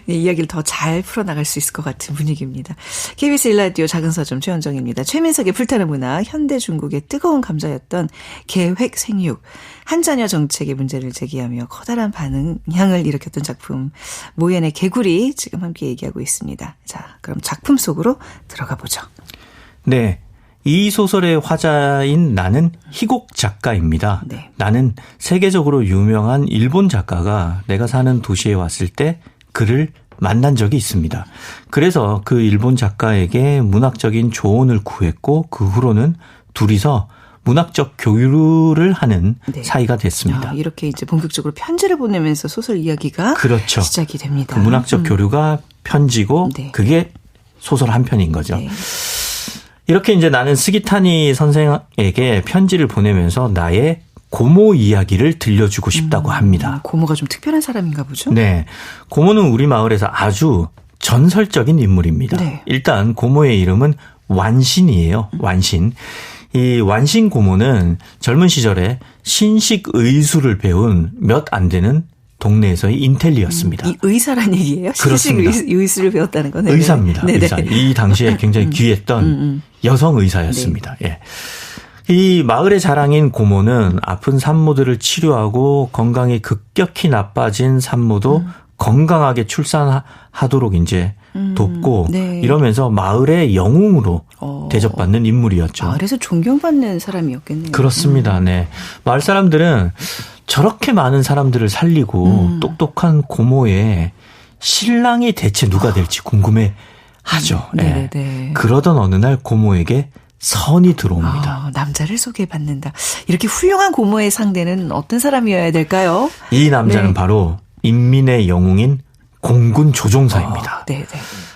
이야기를 더 잘 풀어나갈 수 있을 것 같은 분위기입니다. KBS 1라디오 작은서점 최현정입니다. 최민석의 불타는 문화, 현대 중국의 뜨거운 감자였던 계획 생육, 한자녀 정책의 문제를 제기하며 커다란 반향을 일으켰던 작품 모연의 개구리 지금 함께 얘기하고 있습니다. 자, 그럼 작품 속으로 들어가 보죠. 네. 이 소설의 화자인 나는 희곡 작가입니다. 네. 나는 세계적으로 유명한 일본 작가가 내가 사는 도시에 왔을 때 그를 만난 적이 있습니다. 그래서 그 일본 작가에게 문학적인 조언을 구했고 그 후로는 둘이서 문학적 교류를 하는 네. 사이가 됐습니다. 이렇게 이제 본격적으로 편지를 보내면서 소설 이야기가 그렇죠. 시작이 됩니다. 그 문학적 교류가 편지고 네. 그게 소설 한 편인 거죠. 네. 이렇게 이제 나는 스기타니 선생에게 편지를 보내면서 나의 고모 이야기를 들려주고 싶다고 합니다. 고모가 좀 특별한 사람인가 보죠? 네. 고모는 우리 마을에서 아주 전설적인 인물입니다. 네. 일단 고모의 이름은 완신이에요. 완신. 이 완신 고모는 젊은 시절에 신식 의수를 배운 몇 안 되는 동네에서의 인텔리였습니다. 이 의사란 얘기예요? 그렇습니다. 신식 의수를 배웠다는 건. 의사입니다. 네네. 의사. 이 당시에 굉장히 귀했던 여성 의사였습니다. 네. 예. 이 마을의 자랑인 고모는 아픈 산모들을 치료하고 건강이 급격히 나빠진 산모도 건강하게 출산하도록 이제 돕고 네. 이러면서 마을의 영웅으로 대접받는 인물이었죠. 마을에서 존경받는 사람이었겠네요. 그렇습니다. 네. 마을 사람들은 저렇게 많은 사람들을 살리고 똑똑한 고모의 신랑이 대체 누가 될지 궁금해 하죠. 네. 네. 그러던 어느 날 고모에게 선이 들어옵니다. 남자를 소개받는다. 이렇게 훌륭한 고모의 상대는 어떤 사람이어야 될까요? 이 남자는 네. 바로 인민의 영웅인 공군 조종사입니다. 네.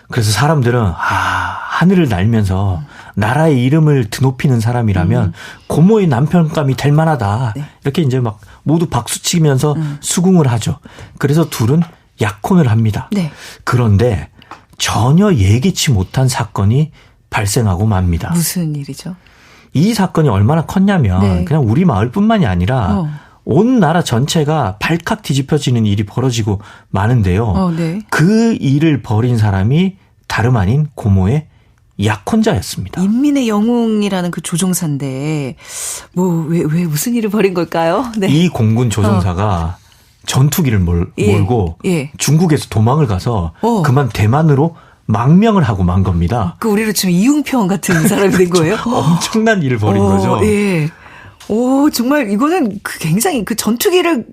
그래서 사람들은 하늘을 날면서 나라의 이름을 드높이는 사람이라면 고모의 남편감이 될 만하다. 네. 이렇게 이제 막 모두 박수치면서 수긍을 하죠. 그래서 둘은 약혼을 합니다. 네. 그런데 전혀 예기치 못한 사건이 발생하고 맙니다. 무슨 일이죠? 이 사건이 얼마나 컸냐면 네. 그냥 우리 마을뿐만이 아니라 온 나라 전체가 발칵 뒤집혀지는 일이 벌어지고 마는데요. 네. 그 일을 벌인 사람이 다름 아닌 고모의 약혼자였습니다. 인민의 영웅이라는 그 조종사인데 왜 무슨 일을 벌인 걸까요? 네. 이 공군 조종사가 전투기를 몰고 중국에서 도망을 가서 그만 대만으로 망명을 하고 만 겁니다. 그 우리로 치면 이웅평 같은 사람이 된 거예요? 엄청난 일을 벌인 거죠. 예. 정말 이거는 굉장히 그 전투기를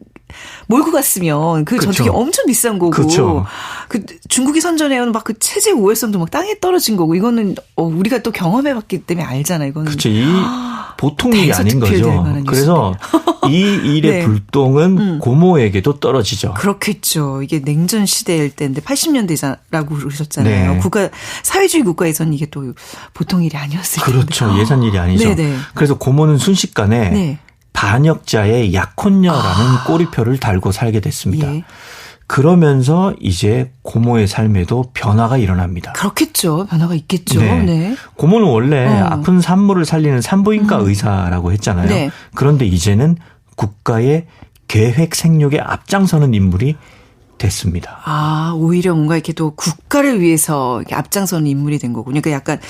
몰고 갔으면 그 그쵸. 전투기 엄청 비싼 거고. 그쵸. 그 중국이 선전해온 막 그 체제 우월성도 막 땅에 떨어진 거고. 이거는 우리가 또 경험해봤기 때문에 알잖아요. 이거는. 그렇죠. 이 보통 일이 아닌 거죠. 그래서 이 일의 네. 불똥은 고모에게도 떨어지죠. 그렇겠죠. 이게 냉전 시대일 때인데 80년대라고 그러셨잖아요. 네. 사회주의 국가에서는 이게 또 보통 일이 아니었을 텐데. 그렇죠. 예산 일이 아니죠. 네네. 그래서 고모는 순식간에 네. 반역자의 약혼녀라는 꼬리표를 달고 살게 됐습니다. 예. 그러면서 이제 고모의 삶에도 변화가 일어납니다. 그렇겠죠. 변화가 있겠죠. 네. 네. 고모는 원래 아픈 산모를 살리는 산부인과 의사라고 했잖아요. 네. 그런데 이제는 국가의 계획 생육에 앞장서는 인물이 됐습니다. 아, 오히려 뭔가 이렇게 또 국가를 위해서 이렇게 앞장서는 인물이 된 거군요. 그러니까 약간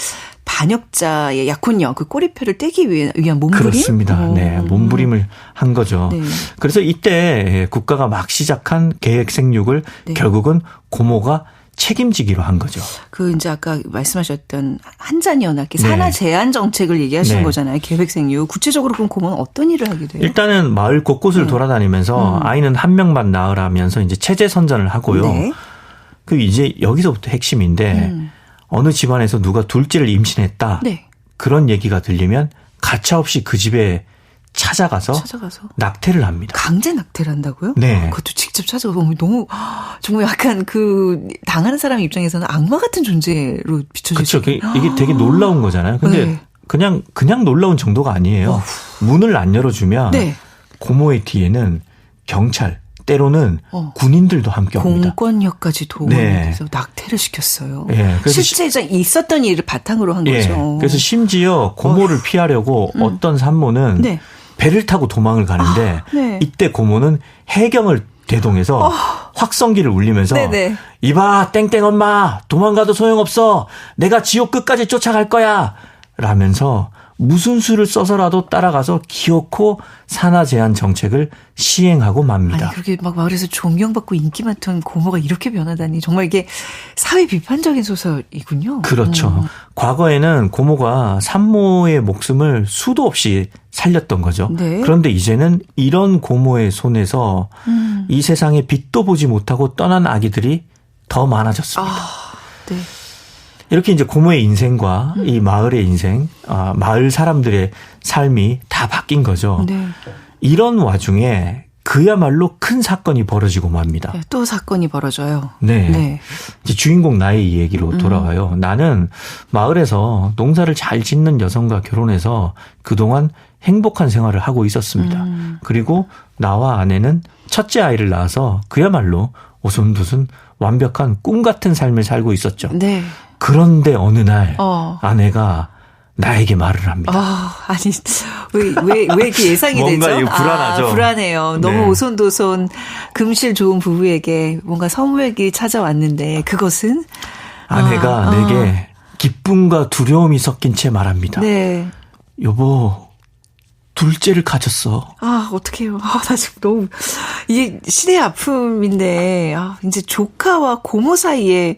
반역자의 약혼녀, 그 꼬리표를 떼기 위한 몸부림? 그렇습니다. 네, 몸부림을 한 거죠. 네. 그래서 이때 국가가 막 시작한 계획 생육을 네. 결국은 고모가 책임지기로 한 거죠. 그 이제 아까 말씀하셨던 한자녀나 산하 제한 정책을 얘기하시는 네. 거잖아요. 계획 생육. 구체적으로 그럼 고모는 어떤 일을 하게 돼요? 일단은 마을 곳곳을 돌아다니면서 아이는 한 명만 낳으라면서 이제 체제 선전을 하고요. 네. 그 이제 여기서부터 핵심인데 어느 집안에서 누가 둘째를 임신했다. 네. 그런 얘기가 들리면 가차없이 그 집에 찾아가서 낙태를 합니다. 강제 낙태를 한다고요? 네. 그것도 직접 찾아가면 너무 정말 약간 그 당하는 사람 입장에서는 악마 같은 존재로 비춰지죠. 그렇죠. 이게 되게 놀라운 거잖아요. 근데 네. 그냥 놀라운 정도가 아니에요. 문을 안 열어주면 네. 고모의 뒤에는 경찰, 때로는 군인들도 함께 옵니다. 공권력까지 도움을 해서 낙태를 시켰어요. 네. 실제 있었던 일을 바탕으로 한 거죠. 그래서 심지어 고모를 피하려고 어떤 산모는 네. 배를 타고 도망을 가는데 네. 이때 고모는 해경을 대동해서 확성기를 울리면서 네네. 이봐 땡땡 엄마 도망가도 소용없어. 내가 지옥 끝까지 쫓아갈 거야. 라면서 무슨 수를 써서라도 따라가서 기어코 산하 제한 정책을 시행하고 맙니다. 아니 그렇게 막 마을에서 존경받고 인기 많던 고모가 이렇게 변하다니 정말 이게 사회 비판적인 소설이군요. 그렇죠. 과거에는 고모가 산모의 목숨을 수도 없이 살렸던 거죠. 네. 그런데 이제는 이런 고모의 손에서 이 세상에 빛도 보지 못하고 떠난 아기들이 더 많아졌습니다. 네. 이렇게 이제 고모의 인생과 이 마을의 인생, 마을 사람들의 삶이 다 바뀐 거죠. 네. 이런 와중에 그야말로 큰 사건이 벌어지고 맙니다. 네, 또 사건이 벌어져요. 네. 네. 이제 주인공 나의 얘기로 돌아가요. 나는 마을에서 농사를 잘 짓는 여성과 결혼해서 그동안 행복한 생활을 하고 있었습니다. 그리고 나와 아내는 첫째 아이를 낳아서 그야말로 오손도손 완벽한 꿈 같은 삶을 살고 있었죠. 네. 그런데 어느 날 아내가 나에게 말을 합니다. 아니 왜 이렇게 예상이 뭔가 되죠? 이거 불안하죠. 불안해요. 너무 네. 오손도손 금실 좋은 부부에게 뭔가 선물이 찾아왔는데 그것은 아내가 내게 기쁨과 두려움이 섞인 채 말합니다. 네. 여보 둘째를 가졌어. 어떡해요. 나 지금 너무 이게 시대의 아픔인데 이제 조카와 고모 사이에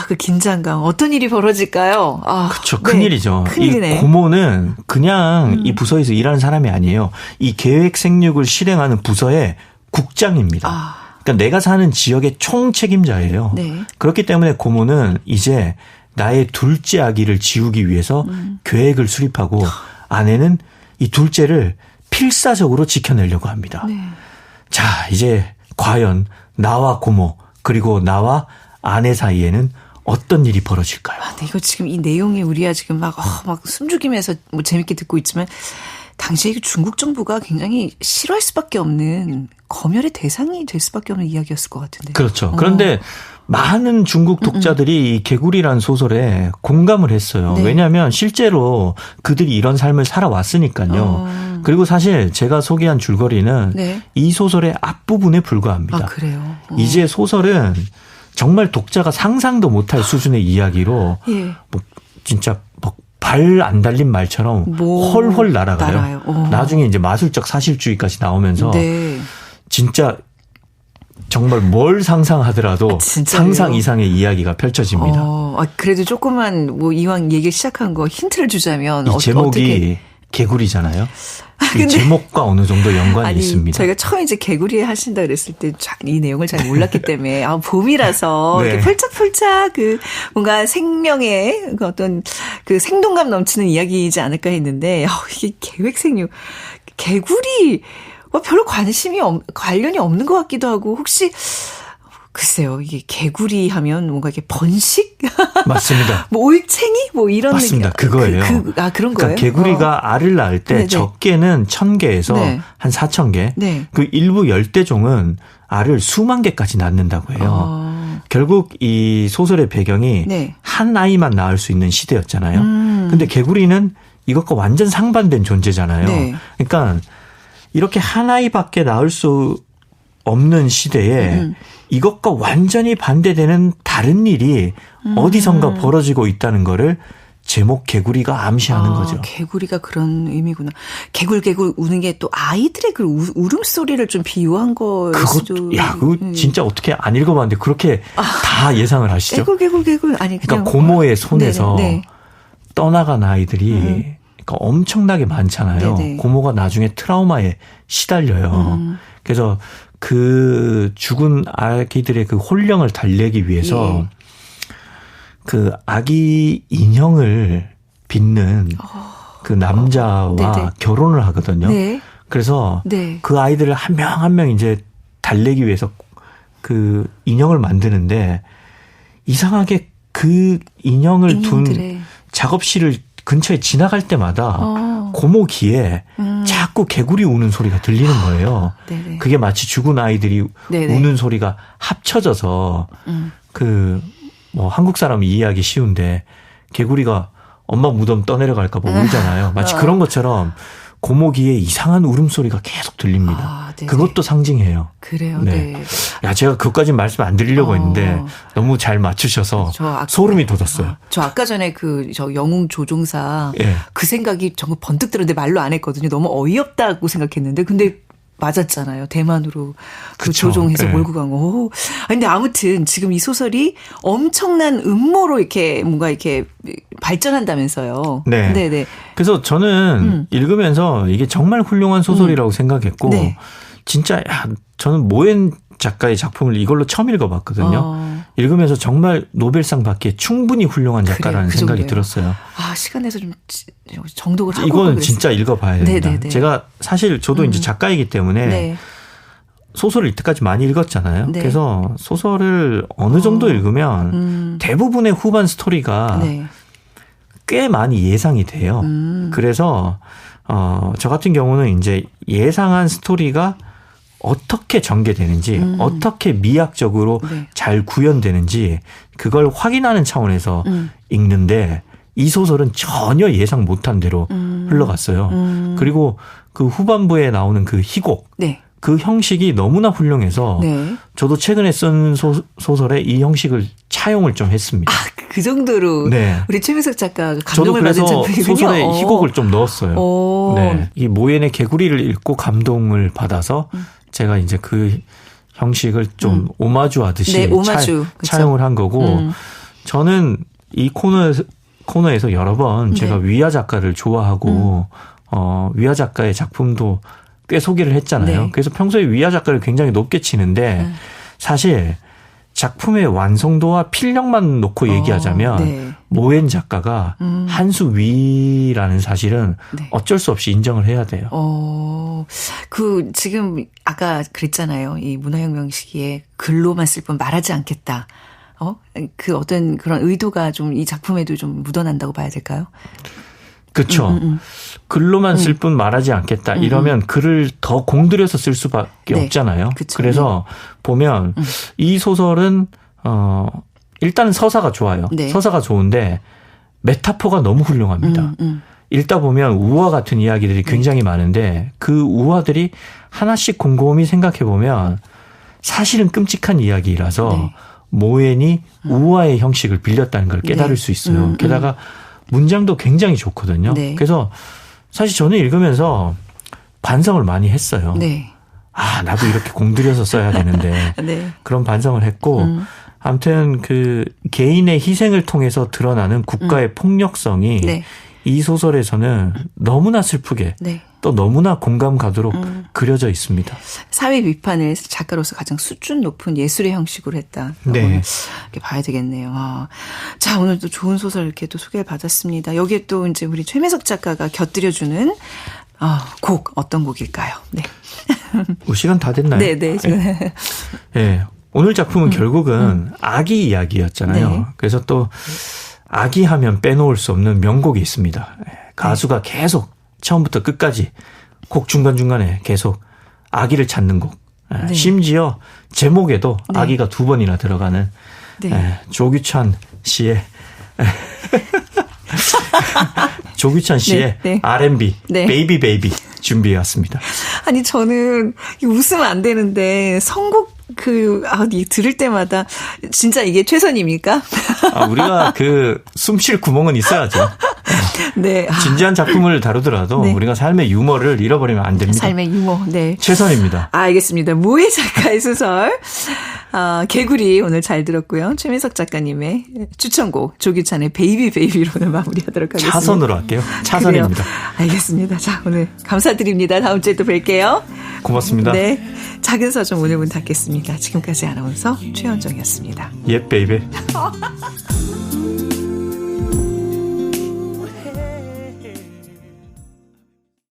그 긴장감. 어떤 일이 벌어질까요? 그렇죠. 큰일이죠. 네. 큰일이네. 이 고모는 그냥 이 부서에서 일하는 사람이 아니에요. 이 계획 생육을 실행하는 부서의 국장입니다. 그러니까 내가 사는 지역의 총책임자예요. 네. 그렇기 때문에 고모는 이제 나의 둘째 아기를 지우기 위해서 계획을 수립하고 아내는 이 둘째를 필사적으로 지켜내려고 합니다. 네. 자, 이제 과연 나와 고모 그리고 나와 아내 사이에는 어떤 일이 벌어질까요? 네, 이거 지금 이 내용이 우리가 지금 막 숨죽이면서 뭐 재밌게 듣고 있지만 당시에 중국 정부가 굉장히 싫어할 수밖에 없는 검열의 대상이 될 수밖에 없는 이야기였을 것 같은데. 그렇죠. 그런데 많은 중국 독자들이 이 개구리라는 소설에 공감을 했어요. 네. 왜냐하면 실제로 그들이 이런 삶을 살아왔으니까요. 그리고 사실 제가 소개한 줄거리는 네. 이 소설의 앞부분에 불과합니다. 그래요? 이제 소설은 정말 독자가 상상도 못할 수준의 이야기로 예. 뭐 진짜 발 안 달린 말처럼 헐헐 날아가요. 나중에 이제 마술적 사실주의까지 나오면서 네. 진짜 정말 뭘 상상하더라도 상상 이상의 이야기가 펼쳐집니다. 그래도 조금만 뭐 이왕 얘기 시작한 거 힌트를 주자면 이 제목이 어떻게. 개구리잖아요. 이 제목과 어느 정도 연관이 있습니다. 저희가 처음에 이제 개구리 하신다 그랬을 때 이 내용을 잘 몰랐기 때문에 봄이라서 네. 이렇게 펄짝펄짝 뭔가 생명의 어떤 생동감 넘치는 이야기이지 않을까 했는데 이게 계획생육 개구리 별로 관련이 없는 것 같기도 하고 혹시 글쎄요, 이게 개구리 하면 뭔가 이렇게 번식? 맞습니다. 올챙이? 이런 맞습니다. 그거예요. 그런 거예요? 그러니까 개구리가 알을 낳을 때 네네. 적게는 1000개에서 네. 한 4000개. 네. 그 일부 열대종은 알을 수만 개까지 낳는다고 해요. 결국 이 소설의 배경이 네. 한 아이만 낳을 수 있는 시대였잖아요. 근데 개구리는 이것과 완전 상반된 존재잖아요. 네. 그러니까 이렇게 한 아이밖에 낳을 수 없는 시대에 이것과 완전히 반대되는 다른 일이 어디선가 벌어지고 있다는 거를 제목 개구리가 암시하는 거죠. 개구리가 그런 의미구나. 개굴개굴 우는 게 또 아이들의 그 울음소리를 좀 비유한 거일 수도. 그거 진짜 어떻게 안 읽어봤는데 그렇게 다 예상을 하시죠? 개굴개굴. 아니, 그러니까 고모의 손에서 네네. 떠나간 아이들이 그러니까 엄청나게 많잖아요. 네네. 고모가 나중에 트라우마에 시달려요. 그래서 그 죽은 아기들의 그 혼령을 달래기 위해서 예. 그 아기 인형을 빚는 그 남자와 결혼을 하거든요. 네. 그래서 네. 그 아이들을 한 명 한 명 이제 달래기 위해서 그 인형을 만드는데 이상하게 그 인형을 둔 작업실을 근처에 지나갈 때마다 고모 귀에 자꾸 개구리 우는 소리가 들리는 거예요. 그게 마치 죽은 아이들이 네네. 우는 소리가 합쳐져서 한국 사람 이해하기 쉬운데 개구리가 엄마 무덤 떠내려갈까 봐 울잖아요. 마치 그런 것처럼 고모 귀에 이상한 울음소리가 계속 들립니다. 그것도 상징해요. 그래요. 네. 야, 제가 그것까지는 말씀 안 드리려고 했는데 너무 잘 맞추셔서 소름이 돋았어요. 저 아까 전에 저 영웅 조종사 예. 그 생각이 정말 번뜩 들었는데 말로 안 했거든요. 너무 어이없다고 생각했는데 근데 맞았잖아요. 대만으로 그 조종해서 네. 몰고 간 거. 근데 아무튼 지금 이 소설이 엄청난 음모로 이렇게 뭔가 이렇게 발전한다면서요. 네. 네네. 그래서 저는 읽으면서 이게 정말 훌륭한 소설이라고 생각했고 네. 진짜 저는 모엔 작가의 작품을 이걸로 처음 읽어봤거든요. 읽으면서 정말 노벨상 받기에 충분히 훌륭한 작가라는 생각이 들었어요. 시간 내서 좀 정독을 하고 이거는 진짜 읽어봐야 됩니다. 네네네. 제가 사실 저도 이제 작가이기 때문에 네. 소설을 이때까지 많이 읽었잖아요. 네. 그래서 소설을 어느 정도 읽으면 대부분의 후반 스토리가 네. 꽤 많이 예상이 돼요. 그래서 저 같은 경우는 이제 예상한 스토리가 어떻게 전개되는지 어떻게 미학적으로 네. 잘 구현되는지 그걸 확인하는 차원에서 읽는데 이 소설은 전혀 예상 못한 대로 흘러갔어요. 그리고 그 후반부에 나오는 그 희곡 네. 그 형식이 너무나 훌륭해서 네. 저도 최근에 쓴 소설에 이 형식을 차용을 좀 했습니다. 그 정도로 네. 우리 최민석 작가가 감동을 받은 작품이군요. 저도 그래서 소설에 희곡을 좀 넣었어요. 네. 이 모엔의 개구리를 읽고 감동을 받아서 제가 이제 그 형식을 좀 오마주하듯이 네, 오마주. 차용을 한 거고 저는 이 코너에서 여러 번 제가 네. 위아 작가를 좋아하고 위아 작가의 작품도 꽤 소개를 했잖아요. 네. 그래서 평소에 위아 작가를 굉장히 높게 치는데 사실 작품의 완성도와 필력만 놓고 얘기하자면 네. 모엔 작가가 한 수 위라는 사실은 네. 어쩔 수 없이 인정을 해야 돼요. 지금 아까 그랬잖아요. 이 문화혁명 시기에 글로만 쓸 뿐 말하지 않겠다. 그 어떤 그런 의도가 좀 이 작품에도 좀 묻어난다고 봐야 될까요? 그렇죠. 글로만 쓸 뿐 말하지 않겠다. 이러면 글을 더 공들여서 쓸 수밖에 네. 없잖아요. 그쵸. 그래서 보면 이 소설은 일단은 서사가 좋아요. 네. 서사가 좋은데 메타포가 너무 훌륭합니다. 읽다 보면 우화 같은 이야기들이 굉장히 많은데 그 우화들이 하나씩 곰곰이 생각해 보면 사실은 끔찍한 이야기라서 네. 모엔이 우화의 형식을 빌렸다는 걸 깨달을 수 있어요. 게다가 문장도 굉장히 좋거든요. 네. 그래서 사실 저는 읽으면서 반성을 많이 했어요. 네. 나도 이렇게 공들여서 써야 되는데 네. 그런 반성을 했고 아무튼 그 개인의 희생을 통해서 드러나는 국가의 폭력성이 네. 이 소설에서는 너무나 슬프게 네. 또 너무나 공감 가도록 그려져 있습니다. 사회 비판을 작가로서 가장 수준 높은 예술의 형식으로 했다. 네. 오늘 이렇게 봐야 되겠네요. 자, 오늘 또 좋은 소설 이렇게 또 소개를 받았습니다. 여기에 또 이제 우리 최민석 작가가 곁들여주는 곡 어떤 곡일까요? 네. 시간 다 됐나요? 네네. 네. 오늘 작품은 결국은 아기 이야기였잖아요. 네. 그래서 또 아기 하면 빼놓을 수 없는 명곡이 있습니다. 가수가 계속 처음부터 끝까지 곡 중간중간에 계속 아기를 찾는 곡. 네. 심지어 제목에도 네. 아기가 2번이나 들어가는 네. 조규찬 씨의 조규찬 씨의 네. R&B 네. 베이비 베이비 준비해왔습니다. 아니 저는 웃으면 안 되는데 선곡 들을 때마다 진짜 이게 최선입니까? 우리가 숨 쉴 구멍은 있어야죠. 네. 진지한 작품을 다루더라도 네. 우리가 삶의 유머를 잃어버리면 안 됩니다. 삶의 유머, 네. 최선입니다. 알겠습니다. 모의 작가의 소설. 개구리 오늘 잘 들었고요. 최민석 작가님의 추천곡 조규찬의 베이비 베이비로 오늘 마무리하도록 하겠습니다. 차선으로 할게요. 차선입니다. 그래요. 알겠습니다. 자, 오늘 감사드립니다. 다음 주에 또 뵐게요. 고맙습니다. 네. 작은 서점 오늘 문 닫겠습니다. 지금까지 아나운서 최현정이었습니다. 예, 베이비.